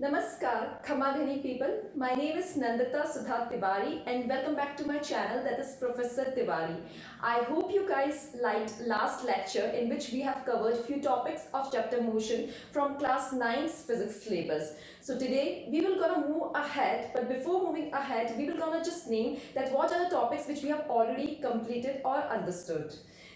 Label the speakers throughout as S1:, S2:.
S1: Namaskar, Khamadhani people. My name is Nandita Sudha Tiwari and welcome back to my channel, that is Professor Tiwari. I hope you guys liked last lecture in which we have covered few topics of chapter motion from class 9's physics syllabus. So today we will gonna move ahead, but before moving ahead we will gonna just name that what are the topics which we have already completed or understood.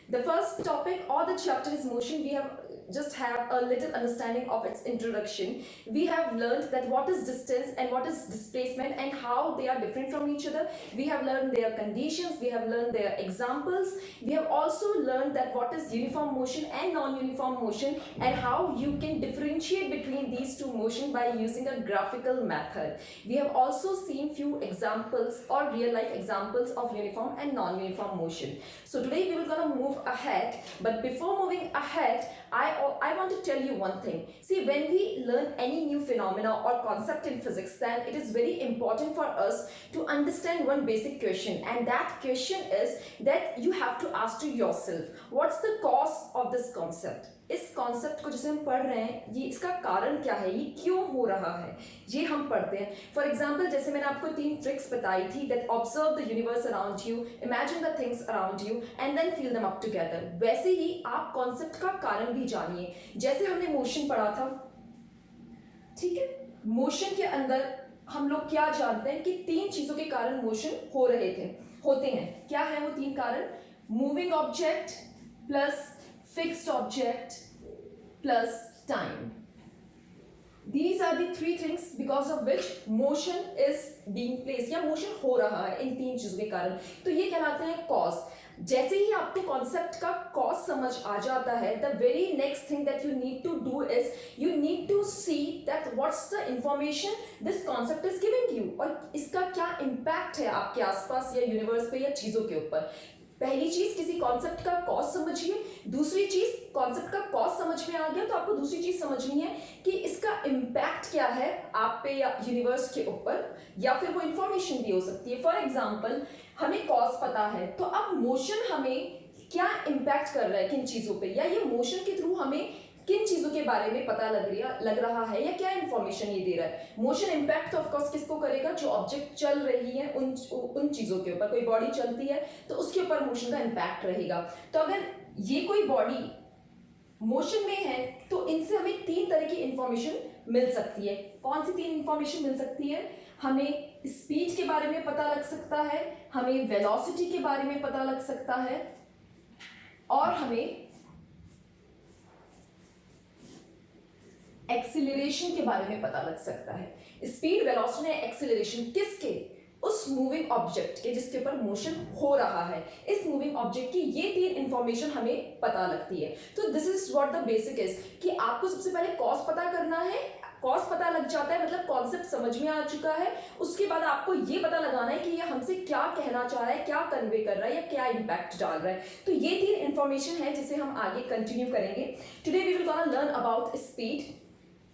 S1: The first topic or the chapter is motion. We have just have a little understanding of its introduction. We have learned that what is distance and what is displacement and how they are different from each other. We have learned their conditions, we have learned their examples. We have also learned that what is uniform motion and non-uniform motion and how you can differentiate between these two motion by using a graphical method. We have also seen few examples or real life examples of uniform and non-uniform motion. So today we will gonna move ahead, but before moving ahead, I want to tell you one thing. See, when we learn any new phenomena or concept in physics, then it is very important for us to understand one basic question, and that question is that you have to ask to yourself, what's the cause of this concept? इस concept को जिसे हम पढ़ रहे हैं, ये इसका कारण क्या है, ये क्यों हो रहा है, ये हम पढ़ते हैं. फॉर एग्जाम्पल, जैसे मैंने आपको 3 ट्रिक्स बताई थी, that observe the universe around you, imagine the things around you and then feel them up together. वैसे ही आप कॉन्सेप्ट का कारण भी जानिए. जैसे हमने मोशन पढ़ा था, ठीक है, मोशन के अंदर हम लोग क्या जानते हैं कि 3 चीजों के कारण मोशन होते हैं. क्या है वो 3 कारण? Moving object plus fixed object plus time. These are the 3 things because of which motion is being placed या motion हो रहा है इन 3 चीजों के कारण. तो ये कहलाते हैं cause. जैसे ही आपको कॉन्सेप्ट का कॉज समझ आ जाता है, the very next thing that you need to do is you need to see that what's the information this concept is giving you, और इसका क्या इम्पैक्ट है आपके आसपास या यूनिवर्स पे या चीजों के ऊपर. पहली चीज, किसी कॉन्सेप्ट का कॉज समझिए. दूसरी चीज, कॉन्सेप्ट का कॉज समझ में आ गया तो आपको दूसरी चीज समझनी है कि इसका इम्पैक्ट क्या है आप पे या यूनिवर्स के ऊपर, या फिर वो इंफॉर्मेशन भी हो सकती है. फॉर एग्जाम्पल, हमें कॉज पता है, तो अब मोशन हमें क्या इम्पैक्ट कर रहा है किन चीजों पे, या ये मोशन के थ्रू हमें किन चीजों के बारे में पता लग रहा है, या क्या इंफॉर्मेशन ये दे रहा है. मोशन इम्पैक्ट ऑफ कोर्स किसको करेगा? जो ऑब्जेक्ट चल रही है उन चीजों के ऊपर. कोई बॉडी चलती है तो उसके ऊपर मोशन का इम्पैक्ट रहेगा. तो अगर ये कोई बॉडी मोशन में है तो इनसे हमें 3 तरह की इंफॉर्मेशन मिल सकती है. कौन सी 3 इंफॉर्मेशन मिल सकती है? हमें स्पीड के बारे में पता लग सकता है, हमें वेलोसिटी के बारे में पता लग सकता है, और हमें एक्सीलरेशन के बारे में पता लग सकता है. स्पीड, वेलोसिटी, एक्सीलरेशन किसके? उस मूविंग ऑब्जेक्ट के जिसके ऊपर मोशन हो रहा है. इस मूविंग ऑब्जेक्ट की ये 3 इंफॉर्मेशन हमें पता लगती है. तो this is what the basic is कि आपको सबसे पहले कॉज पता करना है. कॉज पता लग जाता है मतलब कॉन्सेप्ट समझ में आ चुका है. उसके बाद आपको ये पता लगाना है कि ये हमसे क्या कहना चाह रहा है, क्या कन्वे कर रहा है, या क्या इंपैक्ट डाल रहा है. तो ये 3 इंफॉर्मेशन है जिसे हम आगे कंटिन्यू करेंगे. Today we will gonna learn about speed.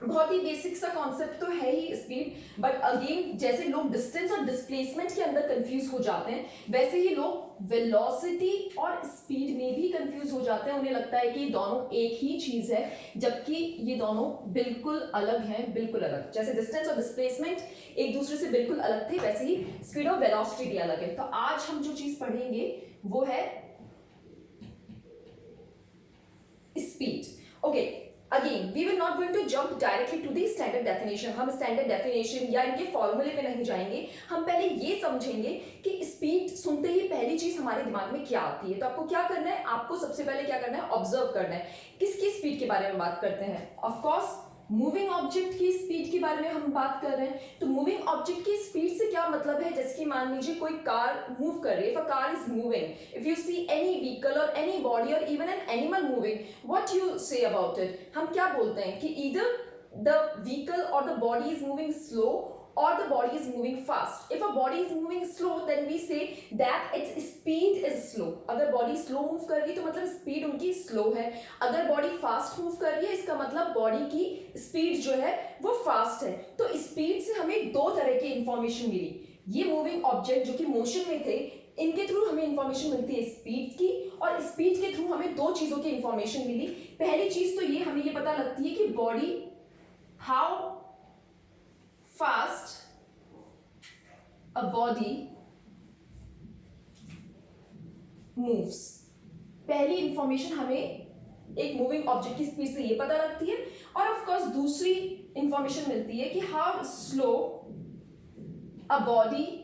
S1: बहुत ही बेसिक सा कॉन्सेप्ट तो है ही स्पीड, बट अगेन जैसे लोग डिस्टेंस और डिस्प्लेसमेंट के अंदर कंफ्यूज हो जाते हैं, वैसे ही लोग वेलोसिटी और स्पीड में भी कंफ्यूज हो जाते हैं. उन्हें लगता है कि दोनों एक ही चीज है, जबकि ये दोनों बिल्कुल अलग हैं, बिल्कुल अलग. जैसे डिस्टेंस और डिस्प्लेसमेंट एक दूसरे से बिल्कुल अलग थे, वैसे ही स्पीड और वेलोसिटी भी अलग है. तो आज हम जो चीज पढ़ेंगे वो है speed. Okay, again we will not going to jump directly to the standard definition. हम स्टैंडर्ड डेफिनेशन या इनके फॉर्मूले पे नहीं जाएंगे. हम पहले ये समझेंगे कि स्पीड सुनते ही पहली चीज हमारे दिमाग में क्या आती है. तो आपको क्या करना है? आपको सबसे पहले क्या करना है? ऑब्जर्व करना है. किसकी स्पीड के बारे में बात करते हैं? ऑफ कोर्स मूविंग ऑब्जेक्ट की स्पीड के बारे में हम बात कर रहे हैं. तो मूविंग ऑब्जेक्ट की स्पीड से क्या मतलब है? जैसे कि मान लीजिए कोई कार मूव कर रही है. If a car is moving, if you see any vehicle और एनी बॉडी और even an animal moving, what you say about it? हम क्या बोलते हैं कि ईदर द व्हीकल और the body is moving slow or the body is moving fast. If a body is moving slow, then we say that its speed is slow. अगर body slow move कर रही है तो मतलब speed उनकी slow है. अगर body fast move कर रही है इसका मतलब body की speed जो है वो fast है. तो speed से हमें 2 तरह की information मिली. ये moving object जो कि motion में थे, इनके थ्रू हमें इंफॉर्मेशन मिलती है स्पीड की, और स्पीड के थ्रू हमें 2 चीजों की इंफॉर्मेशन मिली. पहली चीज तो ये हमें ये पता लगती है कि body how fast a body moves. पहली इंफॉर्मेशन हमें एक मूविंग ऑब्जेक्ट की स्पीड से ये पता लगती है, और ऑफ कोर्स दूसरी इंफॉर्मेशन मिलती है कि how slow a body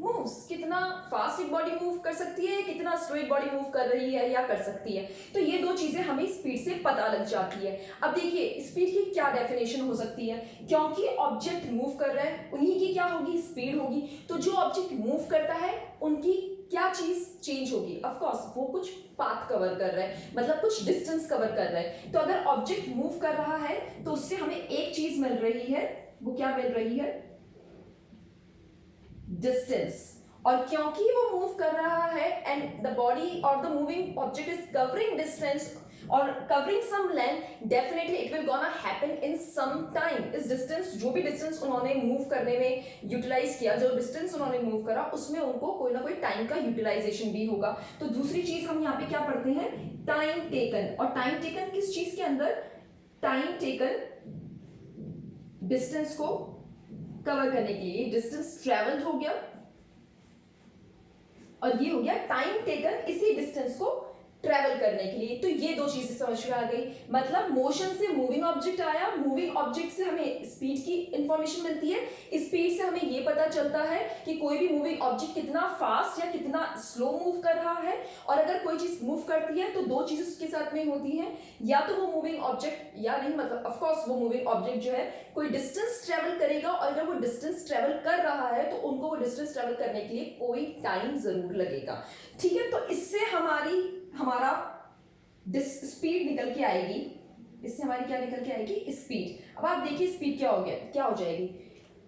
S1: moves, कितना फास्ट एक बॉडी मूव कर सकती है, कितना स्लो एक बॉडी मूव कर रही है या कर सकती है. तो ये दो चीजें हमें स्पीड से पता लग जाती है. अब देखिए स्पीड की क्या डेफिनेशन हो सकती है. क्योंकि ऑब्जेक्ट मूव कर रहा है, उन्हीं की क्या होगी, स्पीड होगी. तो जो ऑब्जेक्ट मूव करता है उनकी क्या चीज चेंज होगी. ऑफ कोर्स वो कुछ पाथ कवर कर रहा है, मतलब कुछ डिस्टेंस कवर कर रहा है. तो अगर ऑब्जेक्ट मूव कर रहा है तो उससे हमें एक चीज मिल रही है. वो क्या मिल रही है, डिस्टेंस. और क्योंकि वो मूव कर रहा है एंड द बॉडी और the moving object is covering distance और covering some length, definitely it will gonna happen in some time. इस डिस्टेंस, जो भी डिस्टेंस उन्होंने मूव करने में यूटिलाइज किया, जो डिस्टेंस उन्होंने मूव करा, उसमें उनको कोई ना कोई टाइम का यूटिलाइजेशन भी होगा. तो दूसरी चीज हम यहाँ पे क्या पढ़ते हैं, टाइम टेकन. और टाइम टेकन किस चीज के अंदर, टाइम टेकन डिस्टेंस को कवर करने के लिए. डिस्टेंस ट्रेवल्ड हो गया और ये हो गया टाइम टेकन इसी डिस्टेंस को ट्रेवल करने के लिए. तो ये दो चीजें समझ में आ गई. मतलब मोशन से मूविंग ऑब्जेक्ट आया, मूविंग ऑब्जेक्ट से हमें स्पीड की इंफॉर्मेशन मिलती है, स्पीड से हमें ये पता चलता है कि कोई भी मूविंग ऑब्जेक्ट कितना फास्ट या कितना स्लो मूव कर रहा है. और अगर कोई चीज मूव करती है तो दो चीजें उसके साथ में होती हैं, या तो वो मूविंग ऑब्जेक्ट, या नहीं मतलब ऑफ कोर्स वो मूविंग ऑब्जेक्ट जो है कोई डिस्टेंस ट्रेवल करेगा, और अगर वो डिस्टेंस ट्रेवल कर रहा है तो उनको वो डिस्टेंस ट्रेवल करने के लिए कोई टाइम जरूर लगेगा. ठीक है, तो इससे हमारा स्पीड निकल के आएगी. इससे हमारी क्या निकल के आएगी, स्पीड. अब आप देखिए स्पीड क्या हो गया, क्या हो जाएगी.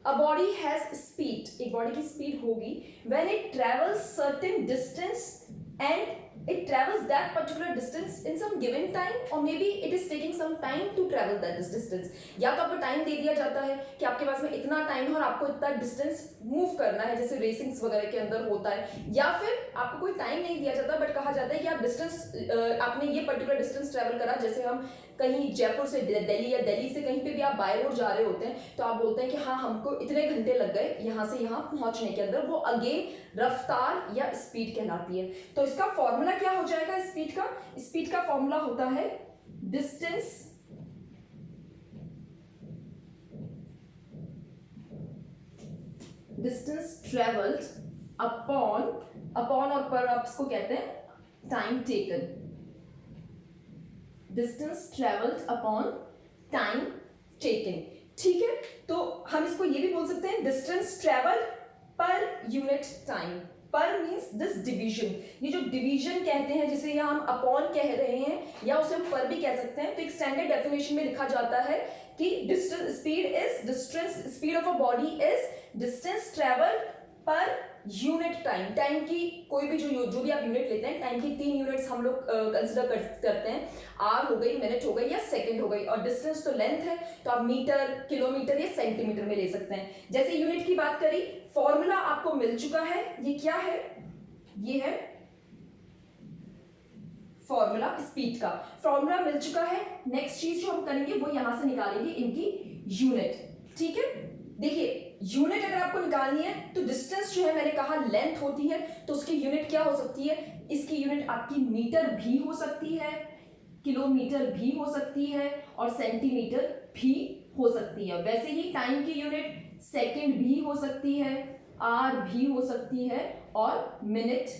S1: अ बॉडी हैज स्पीड, एक बॉडी की स्पीड होगी when it travels certain distance and it travels that particular distance in some given time, or maybe it is taking some time to travel that distance. या तो आपको time दे दिया जाता है कि आपके पास में इतना टाइम है और आपको इतना डिस्टेंस मूव करना है, जैसे रेसिंग्स वगैरह के अंदर होता है. या फिर आपको कोई टाइम नहीं दिया जाता, बट कहा जाता है कि आप डिस्टेंस, आपने ये पर्टिकुलर डिस्टेंस ट्रेवल करा. जैसे हम कहीं जयपुर से दिल्ली या दिल्ली से कहीं पे भी आप बाय रोड जा रहे होते हैं, तो आप बोलते हैं कि हाँ हमको इतने घंटे लग गए यहाँ से यहाँ पहुंचने के अंदर. वो अगेन रफ्तार या स्पीड कहलाती है. तो इसका फॉर्मूला क्या हो जाएगा स्पीड का. स्पीड का फॉर्मूला होता है डिस्टेंस ट्रेवल्ड अपॉन और पर आप इसको कहते हैं time taken. Distance travelled upon time taken. ठीक है, तो हम इसको ये भी बोल सकते हैं distance travelled per unit time. पर मीन्स दिस डिवीजन, ये जो डिवीजन कहते हैं जिसे यहाँ हम अपॉन कह रहे हैं या उसे हम पर भी कह सकते हैं. तो एक स्टैंडर्ड डेफिनेशन में लिखा जाता है कि distance speed of a body is distance travelled per unit time. Time की कोई भी जो भी आप यूनिट लेते हैं, टाइम की 3 यूनिट्स हम लोग कंसिडर करते हैं. आर हो गई, मिनट हो गई या सेकंड हो गई. और डिस्टेंस तो लेंथ है, तो आप मीटर, किलोमीटर या सेंटीमीटर में ले सकते हैं. जैसे यूनिट की बात करी, फॉर्मूला आपको मिल चुका है. ये क्या है, ये है फॉर्मूला स्पीड का. फॉर्मूला मिल चुका है. नेक्स्ट चीज जो हम करेंगे वो यहां से निकालेंगे इनकी यूनिट. ठीक है, देखिए यूनिट अगर आपको निकालनी है तो डिस्टेंस जो है मैंने कहा लेंथ होती है, तो उसकी यूनिट क्या हो सकती है. इसकी यूनिट आपकी मीटर भी हो सकती है, किलोमीटर भी हो सकती है और सेंटीमीटर भी हो सकती है. वैसे ही टाइम की यूनिट सेकंड भी हो सकती है, आर भी हो सकती है और मिनट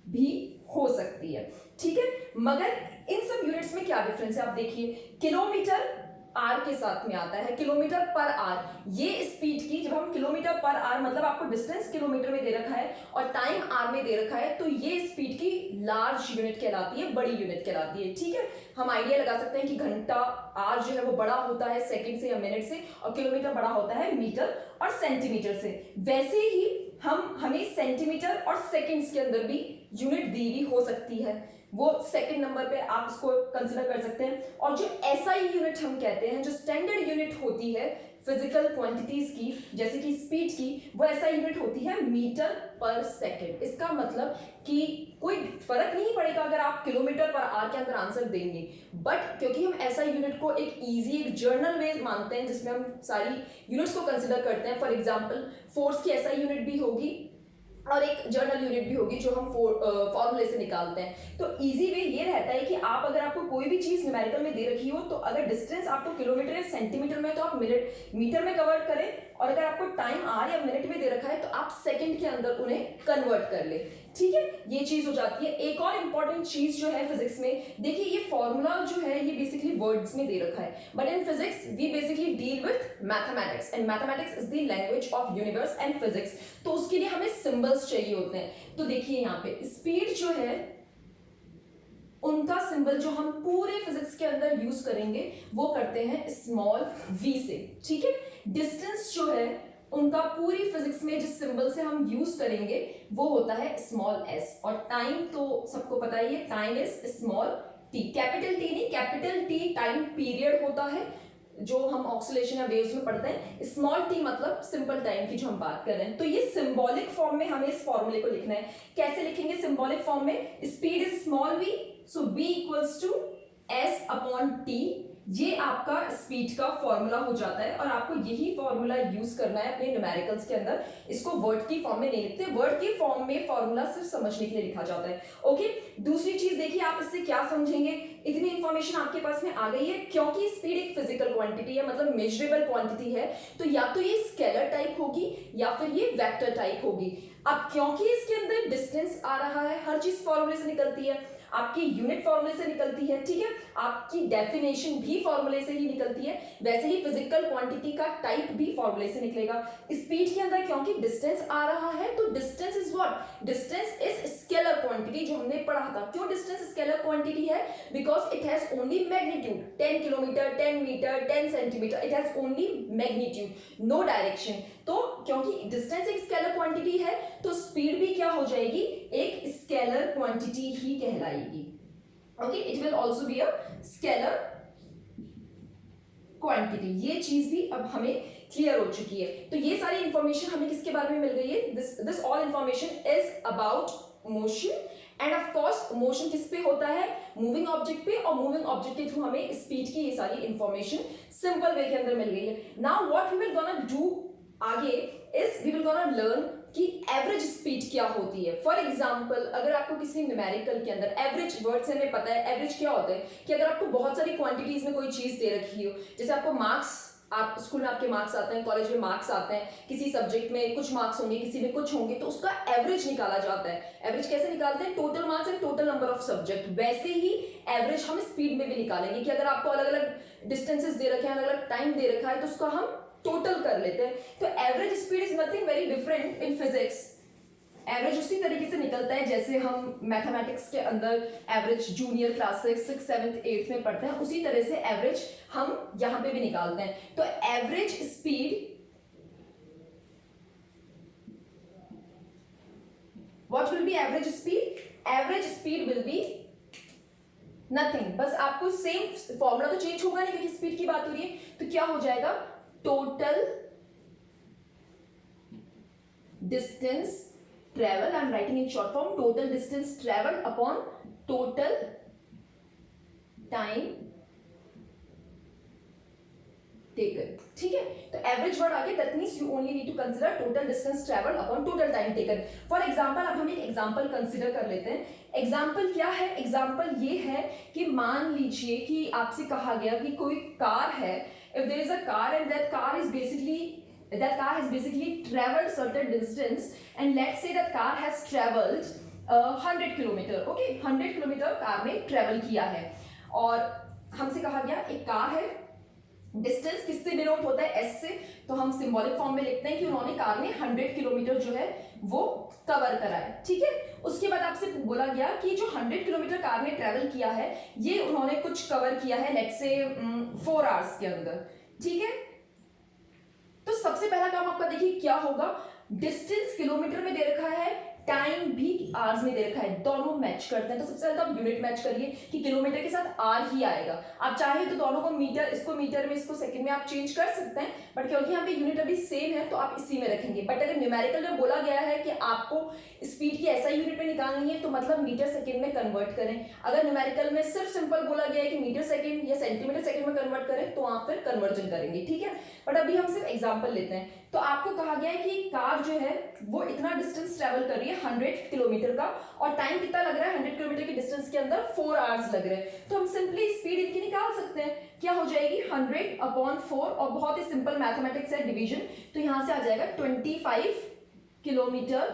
S1: भी हो सकती है. ठीक है, मगर इन सब यूनिट्स में क्या डिफरेंस है आप देखिए. किलोमीटर आर के साथ में आता है, किलोमीटर पर आर. ये स्पीड की, जब हम किलोमीटर पर आर मतलब आपको डिस्टेंस किलोमीटर में दे रखा है और टाइम आर में दे रखा है, तो ये स्पीड की लार्ज यूनिट कहलाती है, बड़ी यूनिट कहलाती है. ठीक है, हम आइडिया लगा सकते हैं कि घंटा आर जो है वो बड़ा होता है सेकंड से या मिनट से, और किलोमीटर बड़ा होता है मीटर और सेंटीमीटर से. वैसे ही हमें सेंटीमीटर और सेकंड्स के अंदर भी यूनिट दी हुई हो सकती है. वो सेकंड नंबर पे आप इसको कंसिडर कर सकते हैं. और जो एसआई यूनिट हम कहते हैं, जो स्टैंडर्ड यूनिट होती है फिजिकल क्वांटिटीज की, जैसे कि स्पीड की, वो ऐसा यूनिट होती है मीटर पर सेकेंड। इसका मतलब कि कोई फर्क नहीं पड़ेगा अगर आप किलोमीटर पर आवर के अंदर आंसर देंगे, बट क्योंकि हम ऐसा यूनिट को एक इजी, एक जर्नल वे मानते हैं जिसमें हम सारी यूनिट्स को कंसिडर करते हैं। फॉर एग्जांपल फोर्स की ऐसा यूनिट भी होगी और एक जर्नल यूनिट भी होगी जो हम फॉर्मूले से निकालते हैं। तो इजी वे ये रहता है कि आप अगर आपको कोई भी चीज न्यूमेरिकल में दे रखी हो, तो अगर डिस्टेंस आपको किलोमीटर या सेंटीमीटर में, तो आप मिनट मीटर में कन्वर्ट करें, और अगर आपको टाइम आवर या मिनट में दे रखा है तो आप सेकंड के अंदर उन्हें कन्वर्ट कर ले। ठीक है, ये चीज हो जाती है। एक और इंपॉर्टेंट चीज जो है फिजिक्स में, देखिए ये फॉर्मूला जो है ये बेसिकली वर्ड्स में दे रखा है, but in physics we basically deal with mathematics, and mathematics is the language of universe and physics. तो उसके लिए हमें सिंबल्स चाहिए होते हैं। तो देखिए यहाँ पे स्पीड जो है उनका सिंबल जो हम पूरे फिजिक्स के अंदर यूज करेंगे वो करते हैं स्मॉल v से। ठीक है, डिस्टेंस जो है उनका पूरी फिजिक्स में जिस सिंबल से हम यूज करेंगे वो होता है स्मॉल s, और टाइम तो सबको पता ही है, time is small t। Capital T नहीं, कैपिटल T टाइम पीरियड होता है जो हम ऑक्सीलेशन या वेव्स में पढ़ते हैं। स्मॉल t मतलब सिंपल टाइम की जो हम बात कर रहे हैं। तो ये सिंबॉलिक फॉर्म में हमें इस फॉर्मूले को लिखना है। कैसे लिखेंगे सिंबॉलिक फॉर्म में? Speed is small v, so v equals to s upon t। ये आपका स्पीड का फॉर्मूला हो जाता है, और आपको यही फॉर्मूला यूज करना है अपने न्यूमेरिकल्स के अंदर। इसको वर्ड की फॉर्म में नहीं लिखते, वर्ड की फॉर्म में फॉर्मूला सिर्फ समझने के लिए लिखा जाता है। ओके, दूसरी चीज देखिए, आप इससे क्या समझेंगे, इतनी इंफॉर्मेशन आपके पास में आ गई है। क्योंकि स्पीड एक फिजिकल क्वांटिटी है, मतलब मेजरेबल क्वांटिटी है, तो या तो ये स्केलर टाइप होगी या फिर ये वेक्टर टाइप होगी। अब क्योंकि इसके अंदर डिस्टेंस आ रहा है, हर चीज फॉर्मूले से निकलती है, आपकी यूनिट फॉर्मूले से निकलती है, ठीक है, आपकी डेफिनेशन भी फॉर्मूले से ही निकलती है, वैसे ही फिजिकल क्वांटिटी का टाइप भी फॉर्मूले से निकलेगा। स्पीड के अंदर क्योंकि डिस्टेंस आ रहा है, तो distance is what? Distance is scalar quantity, जो हमने पढ़ा था। क्यों डिस्टेंस स्केलर क्वांटिटी है? Because it has only magnitude, 10 kilometre, 10 metre, 10 centimetre, it has only magnitude, no direction. तो क्योंकि डिस्टेंस एक स्केलर क्वांटिटी है, तो स्पीड भी क्या हो जाएगी? एक स्केलर क्वांटिटी ही कहलाएगी। Okay, it will also be a scalar quantity. ये चीज भी अब हमें क्लियर हो चुकी है। तो ये सारी इंफॉर्मेशन हमें किसके बारे में मिल गई है? This all information is about motion, end of course motion किस पे होता है? मूविंग ऑब्जेक्ट पे, और मूविंग ऑब्जेक्ट के थ्रू हमें स्पीड की ये सारी इंफॉर्मेशन सिंपल वे के अंदर मिल गई है। Now what we will gonna do आगे is we will gonna learn कि एवरेज स्पीड क्या होती है। फॉर एग्जाम्पल, अगर आपको किसी न्यूमेरिकल के अंदर एवरेज वर्ड से हमें पता है एवरेज क्या होता है, कि अगर आपको बहुत सारी क्वांटिटीज में कोई चीज दे रखी हो, जैसे आपको मार्क्स, आप स्कूल में आपके मार्क्स आते हैं, कॉलेज में मार्क्स आते हैं, किसी सब्जेक्ट में कुछ मार्क्स होंगे, किसी में कुछ होंगे, तो उसका एवरेज निकाला जाता है। एवरेज कैसे निकालते हैं? Total marks and total number of subject. वैसे ही एवरेज हम स्पीड में भी निकालेंगे, कि अगर आपको अलग अलग डिस्टेंसेस दे रखे हैं, अलग अलग टाइम दे रखा है, तो उसका हम टोटल कर लेते हैं। तो average speed is nothing very different in physics. Average उसी तरीके से निकलता है जैसे हम मैथमेटिक्स के अंदर एवरेज जूनियर क्लास 6, 7, 8 में पढ़ते हैं, उसी तरह से एवरेज हम यहां पे भी निकालते हैं। तो average speed, what will be average speed? Average speed will be nothing, बस आपको सेम फॉर्मूला तो चेंज होगा नहीं क्योंकि स्पीड की बात हो रही है, तो क्या हो जाएगा? Total distance travel, I'm writing in short form, total distance traveled upon total time taken। ठीक है, तो एवरेज वर्ड आगे, that means you only need to consider total distance travelled upon total time taken. For example, अब हम एक example consider कर लेते हैं। एग्जांपल क्या है? एग्जांपल ये है कि मान लीजिए कि आपसे कहा गया कि कोई कार है, if there is a car and that car has basically traveled certain distance, and let's say that car has traveled 100 kilometre. Okay, 100 kilometre car ने ट्रेवल किया है, और हमसे कहा गया एक कार है, डिस्टेंस किससे डिनोट होता है? s से। तो हम सिंबॉलिक फॉर्म में लिखते हैं कि उन्होंने कार ने 100 किलोमीटर जो है वो कवर करा है। ठीक है, उसके बाद आपसे बोला गया कि जो 100 किलोमीटर कार ने ट्रेवल किया है, ये उन्होंने कुछ कवर किया है लेट्स से 4 आवर्स के अंदर। ठीक है, तो सबसे पहला काम आपका देखिए क्या होगा? डिस्टेंस किलोमीटर में दे रखा है, टाइम भी आवर्स में दे रखा है, दोनों मैच करते हैं। तो सबसे पहले आप यूनिट मैच करिए कि किलोमीटर के साथ आर ही आएगा। आप चाहे तो दोनों को मीटर, इसको मीटर में, इसको सेकंड में आप चेंज कर सकते हैं, बट क्योंकि यहाँ पे यूनिट अभी सेम है तो आप इसी में रखेंगे। बट अगर न्यूमेरिकल में बोला गया है कि आपको स्पीड की ऐसा यूनिट में निकालनी है तो मतलब मीटर सेकंड में कन्वर्ट करें। अगर न्यूमेरिकल में सिर्फ सिंपल बोला गया है कि मीटर सेकंड या सेंटीमीटर सेकंड में कन्वर्ट करें तो आप फिर कन्वर्जन करेंगे, ठीक है। बट अभी हम सिर्फ एग्जांपल लेते हैं। तो आपको कहा गया है कि कार जो है वो इतना डिस्टेंस ट्रेवल कर रही है 100 किलोमीटर का, और टाइम कितना लग रहा है 100 किलोमीटर के डिस्टेंस के अंदर 4 आवर्स लग रहे हैं। तो हम सिंपली स्पीड इनकी निकाल सकते हैं। क्या हो जाएगी 100/4, और बहुत ही सिंपल मैथमेटिक्स है, डिवीजन। तो यहां से आ जाएगा 25 किलोमीटर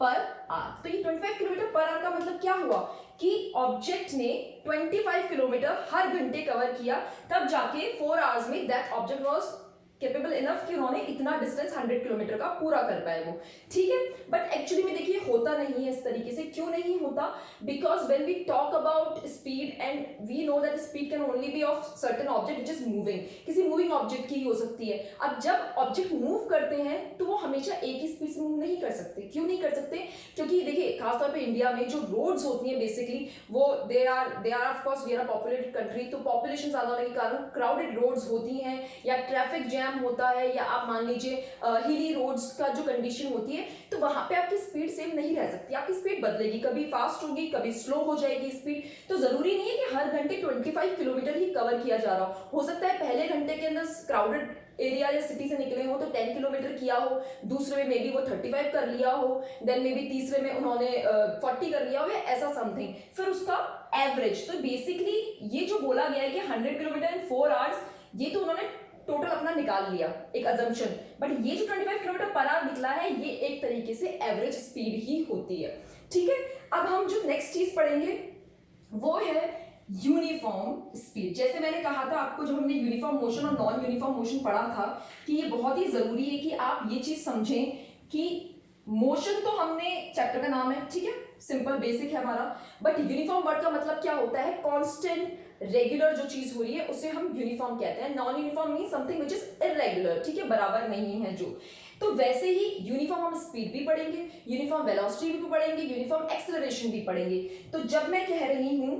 S1: पर आवर। तो ये 25 किलोमीटर पर आवर का मतलब क्या हुआ कि ऑब्जेक्ट ने 25 किलोमीटर हर घंटे कवर किया, तब जाके 4 आवर्स में that object was capable enough कि उन्होंने इतना डिस्टेंस 100 किलोमीटर का पूरा कर पाए वो, ठीक है। बट एक्चुअली में देखिए होता नहीं है इस तरीके से। क्यों नहीं होता? Because when we talk about speed and we know that speed can only be of certain object which is moving, किसी मूविंग ऑब्जेक्ट की ही हो सकती है। अब जब ऑब्जेक्ट मूव करते हैं तो वो हमेशा एक ही स्पीड से मूव नहीं कर सकते। क्यों नहीं कर सकते? क्योंकि देखिए खासतौर पर इंडिया में जो रोड्स होती हैं बेसिकली वो they are of course we are a populated country, तो पॉपुलेशन ज्यादा होने के कारण क्राउडेड रोड्स होती हैं या ट्रैफिक जैम होता है, या आप मान लीजिए हिली रोड्स का जो कंडीशन होती है, तो वहां पे आपकी स्पीड सेम नहीं रह सकती। आपकी स्पीड बदलेगी, कभी फास्ट होगी, कभी स्लो हो जाएगी स्पीड। तो जरूरी नहीं है कि हर घंटे 25 किलोमीटर ही कवर किया जा रहा हो सकता है पहले घंटे के अंदर क्राउडेड एरिया या सिटी से निकले हो तो 10 किलोमीटर किया हो, दूसरे में मे बी वो 35 कर लिया हो, देन मे बी तीसरे में उन्होंने 40 कर लिया हो, या ऐसा समथिंग, फिर उसका एवरेज। तो बेसिकली ये जो बोला गया है कि 100 किलोमीटर इन 4 आवर्स, ये तो उन्होंने टोटल अपना निकाल लिया एक अजम्पशन, बट ये जो 25 किलोमीटर पर आवर निकला है ये एक तरीके से एवरेज स्पीड ही होती है, ठीक है। अब हम जो नेक्स्ट चीज पढ़ेंगे वो है यूनिफॉर्म स्पीड। जैसे मैंने कहा था आपको, जब हमने यूनिफॉर्म मोशन और नॉन यूनिफॉर्म मोशन पढ़ा था, कि ये बहुत ही जरूरी है कि आप ये चीज समझें कि मोशन तो हमने चैप्टर का नाम है, ठीक है, सिंपल बेसिक है हमारा, बट यूनिफॉर्म वर्ड का मतलब क्या होता है? कांस्टेंट रेगुलर जो चीज हो रही है उसे हम यूनिफॉर्म कहते हैं। Non uniform mean something which is irregular, ठीक है, बराबर नहीं है जो। तो वैसे ही यूनिफॉर्म हम स्पीड भी पढ़ेंगे, यूनिफॉर्म वेलोसिटी भी पढ़ेंगे, यूनिफॉर्म एक्सेलरेशन भी पढ़ेंगे। तो जब मैं कह रही हूं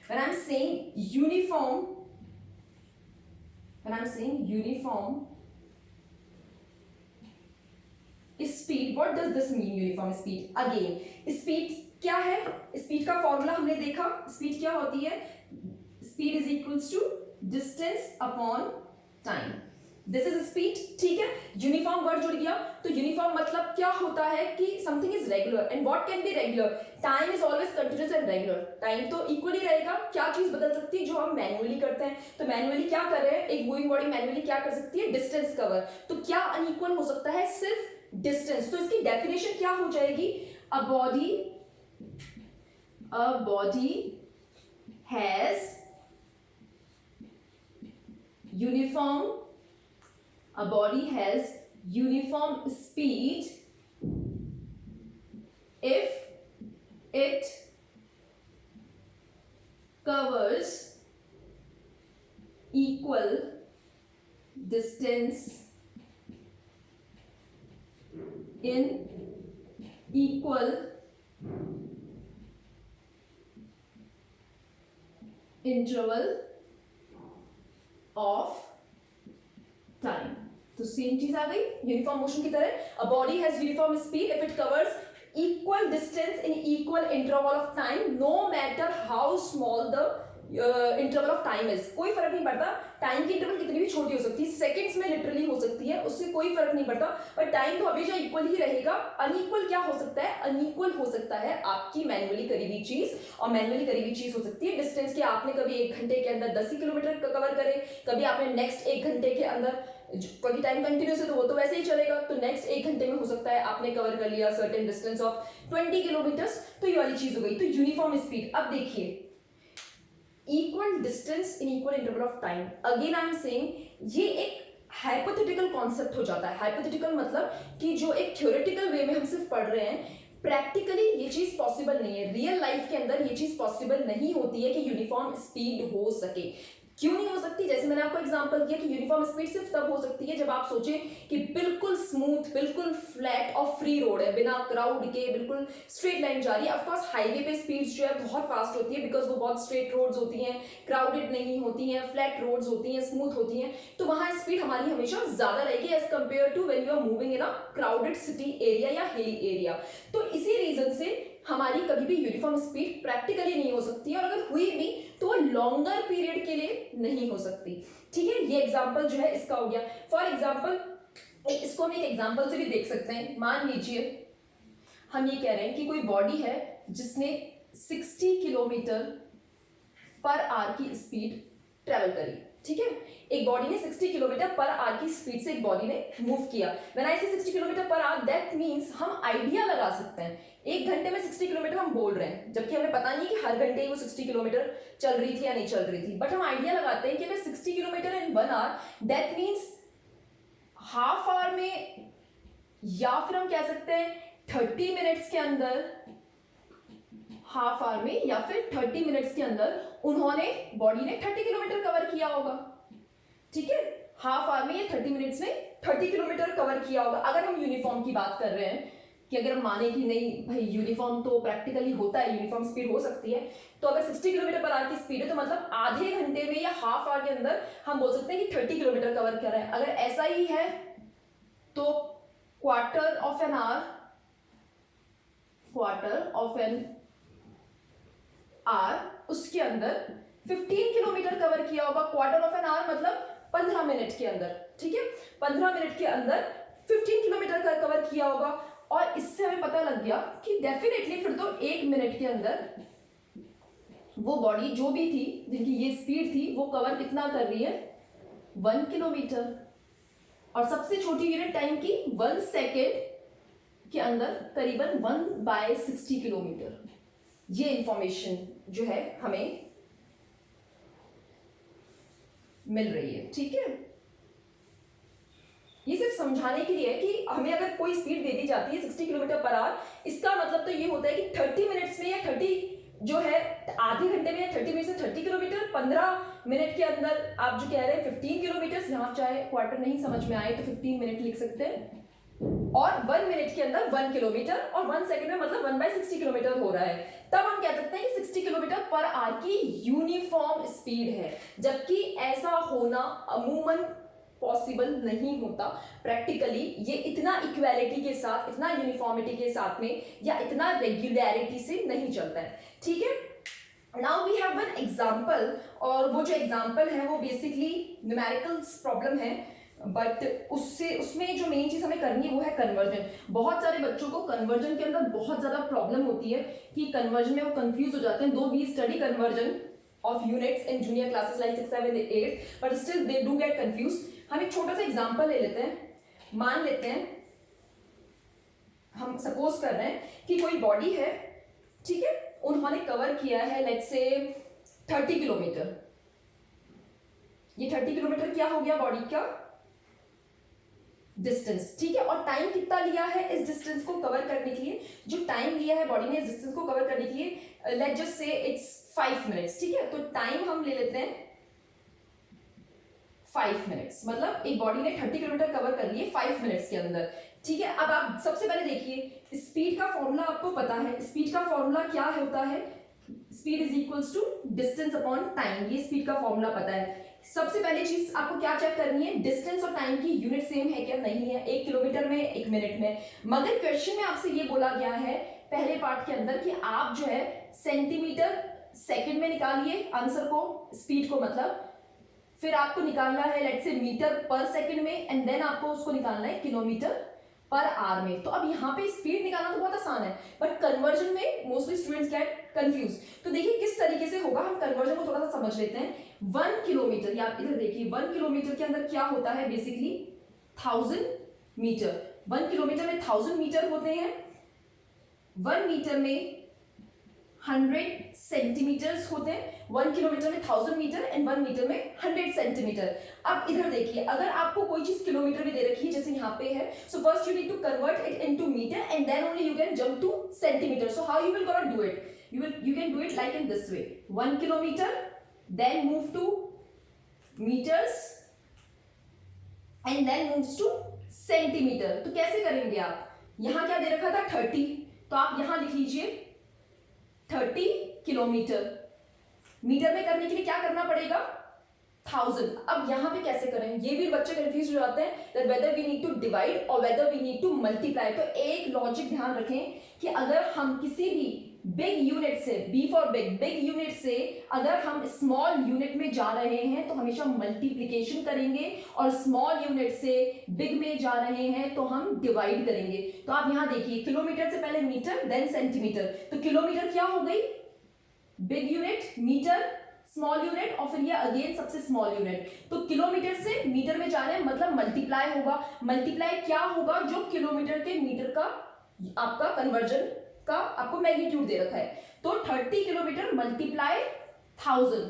S1: when I'm saying uniform speed, what does this mean? Uniform speed, again speed क्या है? स्पीड का फॉर्मूला हमने देखा। स्पीड क्या होती है? Speed is equals to distance upon time, this is speed, ठीक है। यूनिफॉर्म वर्ड जुड़ गया, तो यूनिफॉर्म मतलब क्या होता है कि something is regular, and what can be regular? Time is always continuous and regular. Time तो इक्वली रहेगा, क्या चीज बदल सकती है? जो हम मैन्युअली करते हैं। तो मैन्युअली क्या कर रहे हैं? एक मूविंग बॉडी मैन्युअली क्या कर सकती है? Distance cover. तो क्या अनइक्वल हो सकता है? सिर्फ डिस्टेंस। तो इसकी डेफिनेशन क्या हो जाएगी? अ body has uniform, a body has uniform speed if it covers equal distance in equal interval of time. तो सेम चीज आ गई यूनिफॉर्म मोशन की तरह। A body has uniform speed if it covers equal distance in equal interval of time, no matter how small the interval of time is. कोई फर्क नहीं पड़ता टाइम की इंटरवल कितनी भी छोटी हो सकती है, सेकंड्स में लिटरली हो सकती है, उससे कोई फर्क नहीं पड़ता, पर टाइम तो हमेशा इक्वल ही रहेगा। अनइक्वल क्या हो सकता है? अनइक्वल हो सकता है आपकी मैन्युअली करी हुई चीज, और मैन्युअली करी हुई चीज हो सकती है डिस्टेंस की। आपने कभी 1 घंटे के अंदर 10 किलोमीटर कवर करे, कभी आपने नेक्स्ट 1 घंटे के अंदर, क्योंकि टाइम कंटिन्यूस है तो वो तो वैसे ही चलेगा, तो नेक्स्ट 1 घंटे में हो सकता है आपने कवर कर लिया सर्टेन डिस्टेंस ऑफ 20 किलोमीटर्स। तो ये वाली चीज हो गई। तो यूनिफॉर्म स्पीड। अब देखिए equal distance in equal interval of time, again I am saying ये एक हाइपोथेटिकल कॉन्सेप्ट हो जाता है। हाइपोथेटिकल मतलब कि जो एक थ्योरेटिकल वे में हम सिर्फ पढ़ रहे हैं, प्रैक्टिकली ये चीज पॉसिबल नहीं है। रियल लाइफ के अंदर ये चीज पॉसिबल नहीं होती है कि यूनिफॉर्म स्पीड हो सके। क्यों नहीं हो सकती? जैसे मैंने आपको एग्जांपल दिया कि यूनिफॉर्म स्पीड सिर्फ तब हो सकती है जब आप सोचें कि बिल्कुल स्मूथ, बिल्कुल फ्लैट और फ्री रोड है, बिना क्राउड के बिल्कुल स्ट्रेट लाइन जा रही है। ऑफ कोर्स हाईवे पे स्पीड्स जो है बहुत फास्ट होती है, बिकॉज वो बहुत स्ट्रेट रोड्स होती हैं, क्राउडेड नहीं होती हैं, फ्लैट रोड्स होती हैं, स्मूथ होती हैं, तो वहां स्पीड हमारी हमेशा ज्यादा रहेगी as compare to when you are moving in a crowded city area या हिली एरिया। तो इसी रीजन से हमारी कभी भी यूनिफॉर्म स्पीड प्रैक्टिकली नहीं हो सकती, और अगर हुई भी तो वो लॉन्गर पीरियड के लिए नहीं हो सकती। ठीक है, ये एग्जांपल जो है इसका हो गया। फॉर एग्जांपल इसको हम एक एग्जांपल से भी देख सकते हैं। मान लीजिए हम ये कह रहे हैं कि कोई बॉडी है जिसने 60 किलोमीटर पर आवर की स्पीड ट्रेवल करी। ठीक है, एक बॉडी ने 60 किलोमीटर पर आवर की स्पीड से एक बॉडी ने मूव किया। व्हेन आई से 60 kilometre per our, that means हम आइडिया लगा सकते हैं एक घंटे में 60 किलोमीटर हम बोल रहे हैं, जबकि हमें पता नहीं कि हर घंटे ही वो 60 किलोमीटर चल रही थी या नहीं चल रही थी, बट हम आइडिया लगाते हैं कि अगर 60 kilometre in 1 hour, that means half hour में, या फिर हम कह सकते हैं 30 मिनट्स के अंदर, हाफ आवर में या फिर 30 मिनट्स के अंदर उन्होंने, बॉडी ने 30 किलोमीटर कवर किया होगा। ठीक है, हाफ आवर में या 30 मिनट्स में 30 किलोमीटर कवर किया होगा। अगर हम यूनिफॉर्म की बात कर रहे हैं कि अगर हम माने कि नहीं भाई यूनिफॉर्म तो प्रैक्टिकली होता है, यूनिफॉर्म स्पीड हो सकती है, तो अगर 60 किलोमीटर पर आवर की स्पीड है तो मतलब आधे घंटे में या हाफ आवर के अंदर हम बोल सकते हैं कि 30 किलोमीटर कवर कर रहा है। अगर ऐसा ही है तो क्वार्टर ऑफ एन आवर उसके अंदर 15 किलोमीटर कवर किया होगा। क्वार्टर ऑफ एन आवर मतलब 15 मिनट के अंदर। ठीक है, 15 मिनट के अंदर 15 किलोमीटर का कवर किया होगा। और इससे हमें पता लग गया कि डेफिनेटली फिर तो 1 मिनट के अंदर वो बॉडी जो भी थी जिनकी ये स्पीड थी वो कवर कितना कर रही है, 1 किलोमीटर। और सबसे छोटी यूनिट टाइम की 1 सेकेंड के अंदर करीबन 1/60 किलोमीटर। ये इंफॉर्मेशन जो है हमें मिल रही है। ठीक है, ये सिर्फ समझाने के लिए है कि हमें अगर कोई स्पीड दे दी जाती है 60 किलोमीटर पर आवर, इसका मतलब तो ये होता है कि 30 मिनट्स में या 30 जो है आधे घंटे में या 30 मिनट से 30 किलोमीटर, 15 मिनट के अंदर आप जो कह रहे हैं 15 किलोमीटर, यहाँ चाहे क्वार्टर नहीं समझ में आए तो 15 मिनट लिख सकते हैं, और 1 मिनट के अंदर 1 किलोमीटर, और 1 सेकंड में मतलब 1/60 किलोमीटर हो रहा है। तब हम कह सकते हैं कि 60 किलोमीटर पर आवर की यूनिफॉर्म स्पीड है, जबकि ऐसा होना अमूमन पॉसिबल नहीं होता प्रैक्टिकली। ये इतना इक्वालिटी के साथ, इतना यूनिफॉर्मिटी के साथ में या इतना रेगुलरिटी से नहीं चलता है। ठीक है, now we have one example, और वो जो एग्जांपल है वो बेसिकली न्यूमेरिकल्स प्रॉब्लम है, बट उसमें जो मेन चीज हमें करनी है वो है कन्वर्जन। बहुत सारे बच्चों को कन्वर्जन के अंदर बहुत ज्यादा प्रॉब्लम होती है कि कन्वर्जन में वो कंफ्यूज हो जाते हैं। Do we study conversion of units in junior classes like 6, 7, 8, but still they do get confused. हम एक छोटा सा एग्जांपल ले लेते हैं। मान लेते हैं, हम सपोज कर रहे हैं कि कोई बॉडी है, ठीक है, उन्होंने कवर किया है लेट्स से 30 किलोमीटर। ये 30 किलोमीटर क्या हो गया बॉडी का डिस्टेंस। ठीक है, और टाइम कितना लिया है इस डिस्टेंस को कवर करने के लिए, जो टाइम लिया है बॉडी ने इस डिस्टेंस को कवर करने के लिए, let's just say it's 5 minutes. ठीक है, तो टाइम हम ले लेते हैं 5 मिनट्स, मतलब एक बॉडी ने 30 किलोमीटर कवर कर लिए 5 मिनट्स के अंदर। ठीक है, अब आप सबसे पहले देखिए स्पीड का फॉर्मूला आपको पता है। स्पीड का फॉर्मूला क्या होता है, speed is equals to distance upon time. ये स्पीड का फॉर्मूला पता है। सबसे पहले चीज आपको क्या चेक करनी है, डिस्टेंस और टाइम की यूनिट सेम है क्या, नहीं है, 1 किलोमीटर में 1 मिनट में। मगर क्वेश्चन में आपसे ये बोला गया है पहले पार्ट के अंदर कि आप जो है सेंटीमीटर सेकंड में निकालिए आंसर को, स्पीड को मतलब, फिर आपको निकालना है लेट्स से मीटर पर सेकंड में, एंड देन आपको उसको निकालना है किलोमीटर पर आवर में। तो अब यहाँ पे स्पीड निकालना तो बहुत आसान है, बट कन्वर्जन में मोस्टली स्टूडेंट्स गेट कंफ्यूज। तो देखिए किस तरीके से होगा, हम कन्वर्जन को थोड़ा सा समझ लेते हैं। 1 किलोमीटर, या आप इधर देखिए 1 किलोमीटर के अंदर क्या होता है बेसिकली 1000 मीटर। 1 किलोमीटर में 1000 मीटर होते हैं, 1 मीटर में 100 सेंटीमीटर्स होते हैं। 1 किलोमीटर में 1000 मीटर एंड 1 मीटर में 100 सेंटीमीटर। अब इधर देखिए, अगर आपको कोई चीज किलोमीटर में दे रखी है जैसे यहाँ पे है, so first you need to convert it into metre and then only you can jump to centimetre. So how you will gonna do it, you can do it like in this way, 1 kilometer then move to meters and then moves to centimeter. तो कैसे करेंगे आप? यहां क्या दे रखा था 30, तो आप यहां लिख लीजिए 30 किलोमीटर. मीटर में करने के लिए क्या करना पड़ेगा? 1000. अब यहां पे कैसे करें? ये भी बच्चे कंफ्यूज हो जाते हैं that whether we need to divide or whether we need to multiply. तो एक लॉजिक ध्यान रखें कि अगर हम किसी भी बिग यूनिट से, बी फॉर बिग यूनिट से अगर हम स्मॉल यूनिट में जा रहे हैं तो हमेशा मल्टीप्लीकेशन करेंगे, और स्मॉल यूनिट से बिग में जा रहे हैं तो हम डिवाइड करेंगे. तो आप यहां देखिए, किलोमीटर से पहले मीटर देन सेंटीमीटर. तो किलोमीटर क्या हो गई? Big unit, metre small unit, और फिर ये अगेन सबसे स्मॉल यूनिट. तो किलोमीटर से मीटर में जा रहे हैं मतलब मल्टीप्लाई होगा. मल्टीप्लाई क्या होगा? जो किलोमीटर के मीटर का आपका कन्वर्जन का आपको मैग्नीट्यूड दे रखा है. तो 30 किलोमीटर मल्टीप्लाई 1000.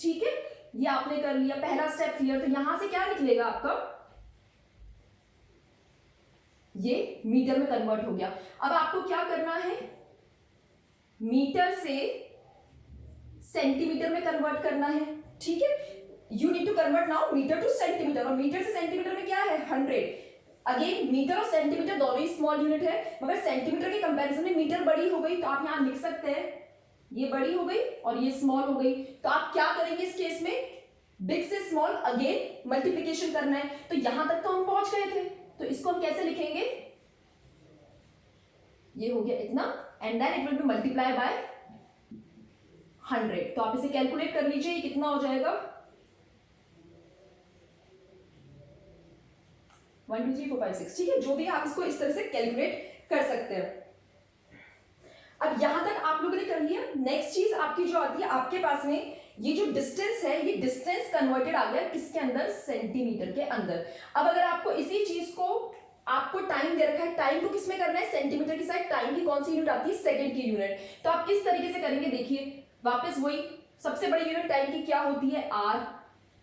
S1: ठीक है, ये आपने कर लिया, पहला स्टेप क्लियर. तो यहां से क्या निकलेगा आपका? ये मीटर में कन्वर्ट हो गया. अब आपको क्या करना है? मीटर से सेंटीमीटर में कन्वर्ट करना है. ठीक है, you need to convert now metre to centimetre. और मीटर से सेंटीमीटर में क्या है? 100. अगेन मीटर और सेंटीमीटर दोनों ही स्मॉल यूनिट है, मगर सेंटीमीटर के कंपैरिजन में मीटर बड़ी हो गई. तो आप यहां लिख सकते हैं ये बड़ी हो गई और ये स्मॉल हो गई. तो आप क्या करेंगे इस केस में? बिग से स्मॉल अगेन मल्टीप्लीकेशन करना है. तो यहां तक तो हम पहुंच गए थे, तो इसको हम कैसे लिखेंगे? ये हो गया इतना, and then it will be multiply by 100. तो आप इसे कैलकुलेट कर लीजिए, ये कितना हो जाएगा? 1 2 3 4 5 6. ठीक है, जो भी आप इसको इस तरह से कैलकुलेट कर सकते हैं. अब यहां तक आप लोगों ने कर लिया. नेक्स्ट चीज आपकी जो आती है, आपके पास में ये जो डिस्टेंस है, ये डिस्टेंस कन्वर्टेड आ गया किसके अंदर? सेंटीमीटर के अंदर. अब अगर आपको इसी चीज को, आपको टाइम दे रखा है, टाइम को किसमें करना है? सेंटीमीटर की साइड. टाइम की कौन सी यूनिट आती है? सेकंड की यूनिट. तो आप किस तरीके से करेंगे? देखिए वापस वही, सबसे बड़ी यूनिट टाइम की क्या होती है? आर.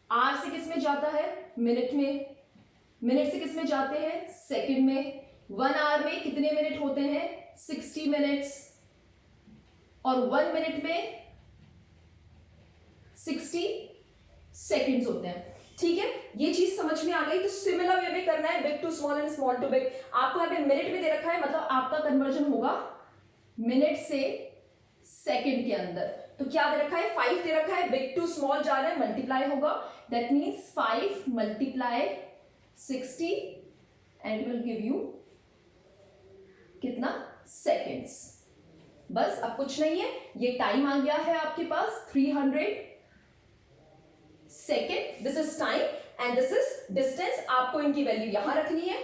S1: आर से किस में जाता है? मिनट में. मिनट से किस में जाते हैं? सेकंड में. 1 आवर में कितने मिनट होते हैं? 60 मिनट्स. और 1 मिनट में 60 सेकंड्स होते हैं. ठीक है, ये चीज समझ में आ गई. तो सिमिलर वे में करना है, big to small and small to big. आपको यहाँ पे मिनट में दे रखा है, मतलब आपका कन्वर्जन होगा मिनट से सेकंड के अंदर. तो क्या दे रखा है? 5 दे रखा है. बिग टू स्मॉल जा रहा है, मल्टीप्लाई होगा. That means 5 multiply 60 and will give you कितना? सेकेंड्स. बस, अब कुछ नहीं है. ये टाइम आ गया है आपके पास 300 second. This is time and this is distance. आपको इनकी वैल्यू यहां रखनी है.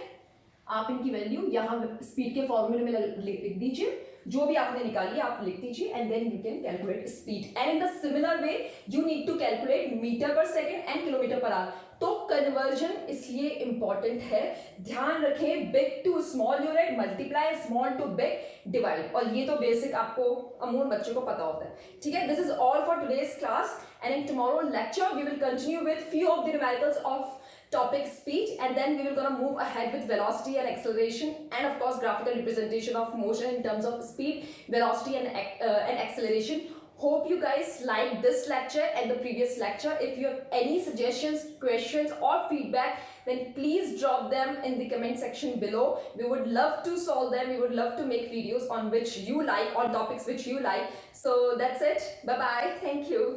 S1: आप इनकी वैल्यू यहां स्पीड के फॉर्मूले में लिख दीजिए. जो भी आपने निकाली आप लिख दीजिए, and then you can calculate speed. And in the similar way you need to calculate metre per second and kilometre per hour. तो कन्वर्जन इसलिए इंपॉर्टेंट है. ध्यान रखें, big to small unit multiply, small to big divide. और ये तो basic आपको अमूल बच्चों को पता होता है. ठीक है, this is all for today's class, and in tomorrow lecture we will continue with few of the numericals of topic speed, and then we will gonna move ahead with velocity and acceleration, and of course graphical representation of motion in terms of speed, velocity and acceleration. Hope you guys liked this lecture and the previous lecture. If you have any suggestions, questions or feedback, then please drop them in the comment section below. We would love to solve them. We would love to make videos on which you like, on topics which you like. So that's it. Bye bye. Thank you.